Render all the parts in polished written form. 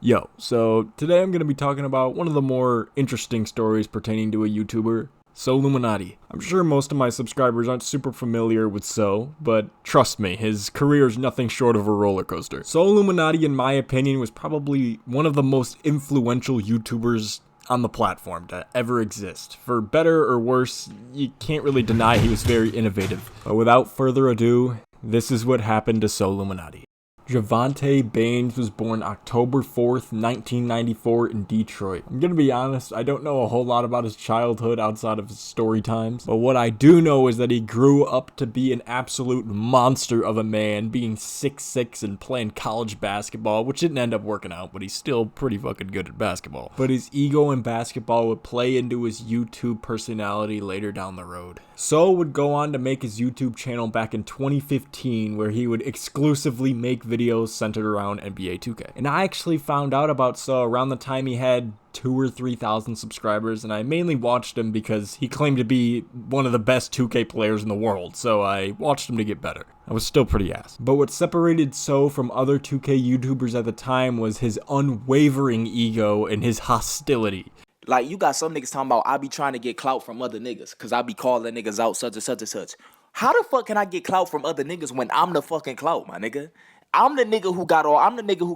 Yo, so today I'm going to be talking about one of the more interesting stories pertaining to a YouTuber, SoLLUMINATI. I'm sure most of my subscribers aren't super familiar with So, but trust me, his career is nothing short of a roller coaster. SoLLUMINATI, in my opinion, was probably one of the most influential YouTubers on the platform to ever exist. For better or worse, you can't really deny he was very innovative. But without further ado, this is what happened to SoLLUMINATI. Javante Baines was born October 4th, 1994 in Detroit. I'm gonna be honest, I don't know a whole lot about his childhood outside of his story times, but what I do know is that he grew up to be an absolute monster of a man, being 6'6" and playing college basketball, which didn't end up working out, but he's still pretty fucking good at basketball. But his ego in basketball would play into his YouTube personality later down the road. So would go on to make his YouTube channel back in 2015, where he would exclusively make videos centered around NBA 2K. And I actually found out about So around the time he had 2,000 or 3,000 subscribers, and I mainly watched him because he claimed to be one of the best 2K players in the world, so I watched him to get better. I was still pretty ass. But what separated So from other 2K YouTubers at the time was his unwavering ego and his hostility. Like, you got some niggas talking about I be trying to get clout from other niggas because I be calling niggas out such and such and such. How the fuck can I get clout from other niggas when I'm the fucking clout, my nigga? I'm the nigga who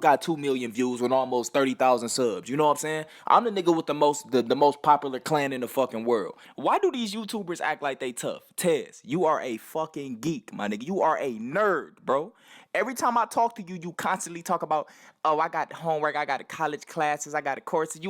got 2 million views with almost 30,000 subs. You know what I'm saying? I'm the nigga with the most popular clan in the fucking world. Why do these YouTubers act like they tough? Tez, you are a fucking geek, my nigga. You are a nerd, bro. Every time I talk to you, you constantly talk about, oh, I got homework, I got college classes, I got courses.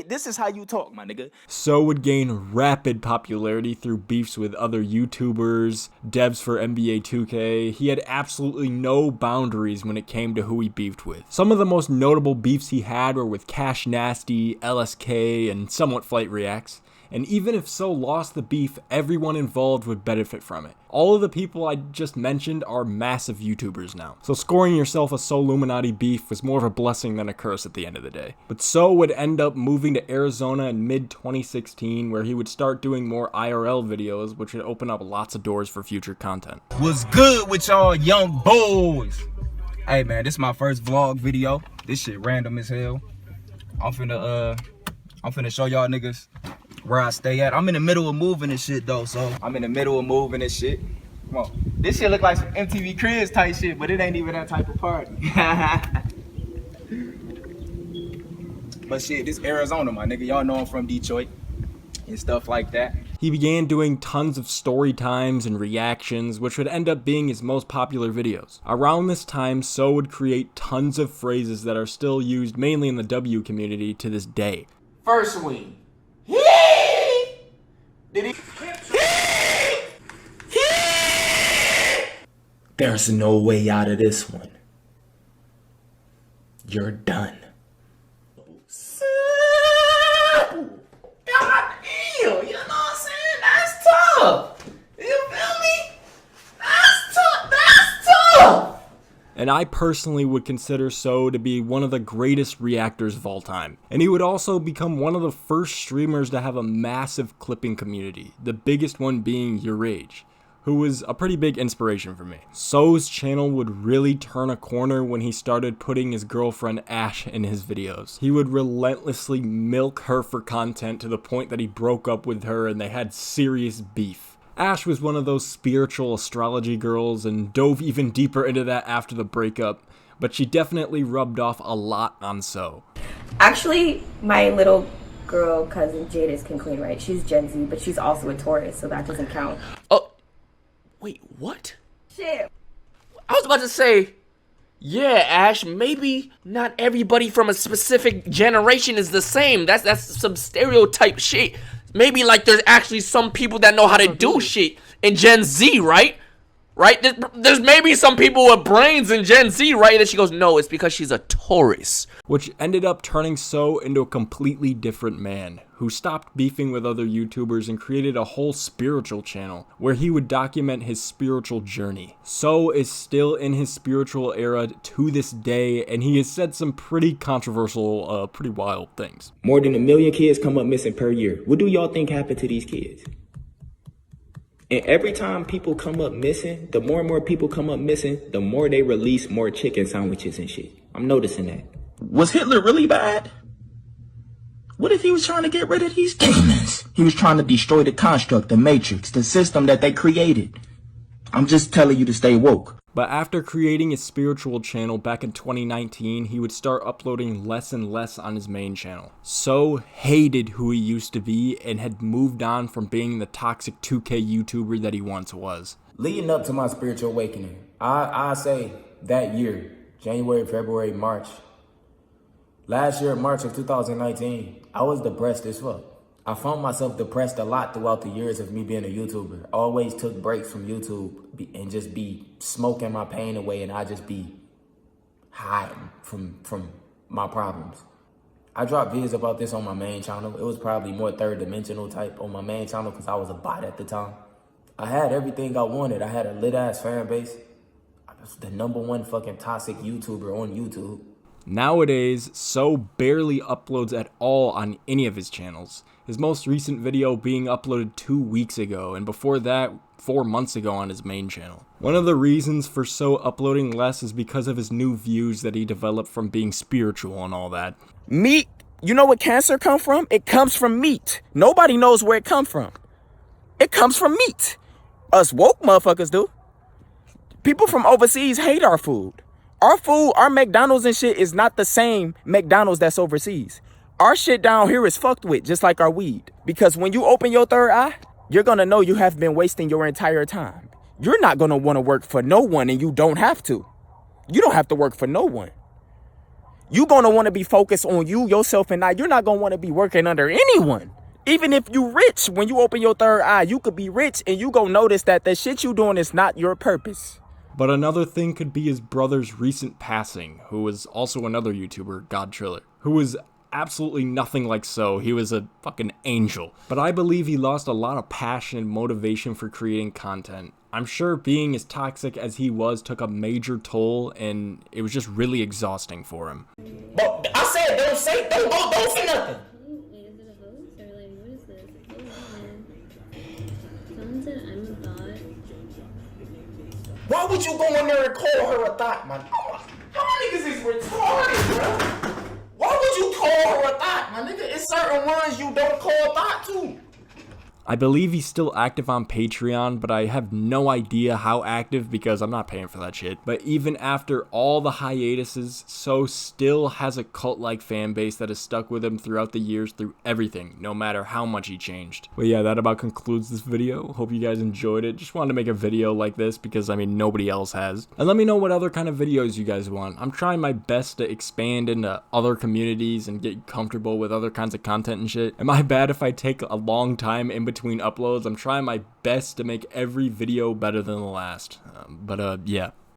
This is how you talk, my nigga. So would gain rapid popularity through beefs with other YouTubers, devs for NBA 2K. He had absolutely no boundaries when it came to who he beefed with. Some of the most notable beefs he had were with Cash Nasty, LSK, and Somewhat Flight Reacts. And even if So lost the beef, everyone involved would benefit from it. All of the people I just mentioned are massive YouTubers now. So scoring yourself a SoLLUMINATI beef was more of a blessing than a curse at the end of the day. But So would end up moving to Arizona in mid-2016, where he would start doing more IRL videos, which would open up lots of doors for future content. What's good with y'all young boys? Hey man, this is my first vlog video. This shit random as hell. I'm finna show y'all niggas where I stay at. I'm in the middle of moving this shit though, so I'm in the middle of moving this shit. Come on. This shit look like some MTV Cribs type shit, but it ain't even that type of party. But shit, this Arizona, my nigga. Y'all know I'm from Detroit and stuff like that. He began doing tons of story times and reactions, which would end up being his most popular videos. Around this time, So would create tons of phrases that are still used mainly in the W community to this day. First swing. There's no way out of this one. You're done. You know what I'm saying? That's tough. You feel me? That's tough. That's tough. And I personally would consider So to be one of the greatest reactors of all time. And he would also become one of the first streamers to have a massive clipping community, the biggest one being Your Age, who was a pretty big inspiration for me. So's channel would really turn a corner when he started putting his girlfriend Ash in his videos. He would relentlessly milk her for content to the point that he broke up with her and they had serious beef. Ash was one of those spiritual astrology girls and dove even deeper into that after the breakup, but she definitely rubbed off a lot on So. Actually, my little girl cousin Jadis can clean right. She's Gen Z, but she's also a Taurus, so that doesn't count. Oh, wait, what? Shit. I was about to say, yeah, Ash, maybe not everybody from a specific generation is the same. That's some stereotype shit. Maybe like there's actually some people that know how to do shit in Gen Z, right? Right? There's maybe some people with brains in Gen Z, right? And she goes, no, it's because she's a Taurus. Which ended up turning So into a completely different man, who stopped beefing with other YouTubers and created a whole spiritual channel, where he would document his spiritual journey. So is still in his spiritual era to this day, and he has said some pretty controversial, pretty wild things. More than 1 million kids come up missing per year. What do y'all think happened to these kids? And every time people come up missing, the more and more people come up missing, the more they release more chicken sandwiches and shit. I'm noticing that. Was Hitler really bad? What if he was trying to get rid of these demons? He was trying to destroy the construct, the matrix, the system that they created. I'm just telling you to stay woke. But after creating his spiritual channel back in 2019, he would start uploading less and less on his main channel. So hated who he used to be and had moved on from being the toxic 2K YouTuber that he once was. Leading up to my spiritual awakening, I say that year, January, February, March. Last year, March of 2019, I was depressed as fuck. I found myself depressed a lot throughout the years of me being a YouTuber. I always took breaks from YouTube and just be smoking my pain away, and I just be hiding from my problems. I dropped videos about this on my main channel. It was probably more third dimensional type on my main channel because I was a bot at the time. I had everything I wanted. I had a lit ass fan base. I was the #1 fucking toxic YouTuber on YouTube. Nowadays, So barely uploads at all on any of his channels. His most recent video being uploaded 2 weeks ago, and before that, 4 months ago on his main channel. One of the reasons for So uploading less is because of his new views that he developed from being spiritual and all that. Meat, you know where cancer come from? It comes from meat. Nobody knows where it comes from. It comes from meat. Us woke motherfuckers do. People from overseas hate our food. Our food, our McDonald's and shit is not the same McDonald's that's overseas. Our shit down here is fucked with, just like our weed. Because when you open your third eye, you're gonna know you have been wasting your entire time. You're not gonna wanna work for no one, and you don't have to. You don't have to work for no one. You're gonna wanna be focused on you, yourself, and I. You're not gonna wanna be working under anyone. Even if you rich, when you open your third eye, you could be rich and you gonna notice that the shit you doing is not your purpose. But another thing could be his brother's recent passing, who was also another YouTuber, God Triller, who was absolutely nothing like So. He was a fucking angel. But I believe he lost a lot of passion and motivation for creating content. I'm sure being as toxic as he was took a major toll, and it was just really exhausting for him. But I said don't say nothing. Is it a hoax or like what is this? Someone said I'm a thought. Why would you go in there and call her a thought, man? How niggas is retarded, bro? Why would you call her a thought, my nigga? It's certain ones you don't call thought to. I believe he's still active on Patreon, but I have no idea how active because I'm not paying for that shit. But even after all the hiatuses, So still has a cult-like fan base that has stuck with him throughout the years through everything, no matter how much he changed. But yeah, that about concludes this video. Hope you guys enjoyed it. Just wanted to make a video like this because, I mean, nobody else has. And let me know what other kind of videos you guys want. I'm trying my best to expand into other communities and get comfortable with other kinds of content and shit. Am I bad if I take a long time in between uploads? I'm trying my best to make every video better than the last. Yeah.